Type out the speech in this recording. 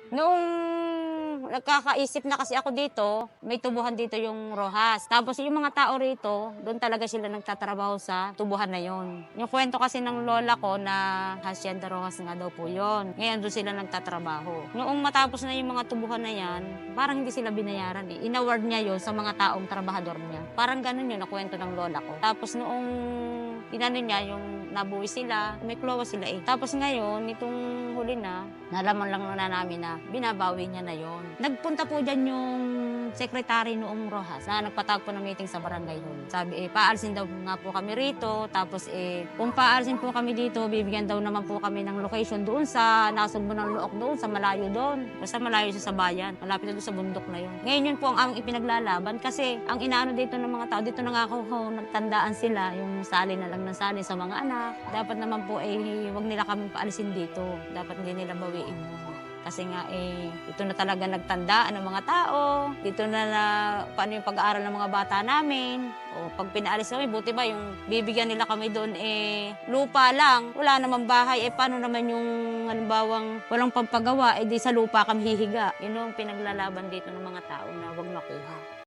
Noong nagkakaisip na kasi ako dito, may tubuhan dito yung Rojas. Tapos yung mga tao rito, doon talaga sila nagtatrabaho sa tubuhan na yon. Yung kwento kasi ng lola ko na Hacienda Rojas nga daw po yon. Ngayon doon sila nagtatrabaho. Noong matapos na yung mga tubuhan na yan, parang hindi sila binayaran eh. Inaward niya yon sa mga taong trabahador niya. Parang ganun yun, nakwento ng lola ko. Tapos noong inano niya, yung nabuwi sila, may klowa sila eh. Tapos ngayon, itong huli na, nalaman lang na namin na binabawi niya na yon. Nagpunta po dyan yung secretary noong Rojas na nagpatawag po ng meeting sa barangay hall. Sabi paalisin daw nga po kami rito. Tapos kung paalisin po kami dito, bibigyan daw naman po kami ng location doon sa Nasugbo ng Luok doon, sa malayo doon. Basta malayo siya sa bayan. Malapit na doon sa bundok na yun. Ngayon yun po ang aming ipinaglalaban kasi ang inaano dito ng mga tao, dito nagtandaan sila, yung sali na lang ng sali sa mga anak. Dapat naman po wag nila kami paalisin dito. Dapat hindi nila bawiin mo. Kasi nga ito na talaga nagtandaan ng mga tao. Dito na paano yung pag-aaral ng mga bata namin. O pag pinaalis kami, buti ba yung bibigyan nila kami doon lupa lang. Wala namang bahay. Paano naman yung halimbawang walang pampagawa, di sa lupa kami hihiga. Yun ang pinaglalaban dito ng mga tao na wag makuha.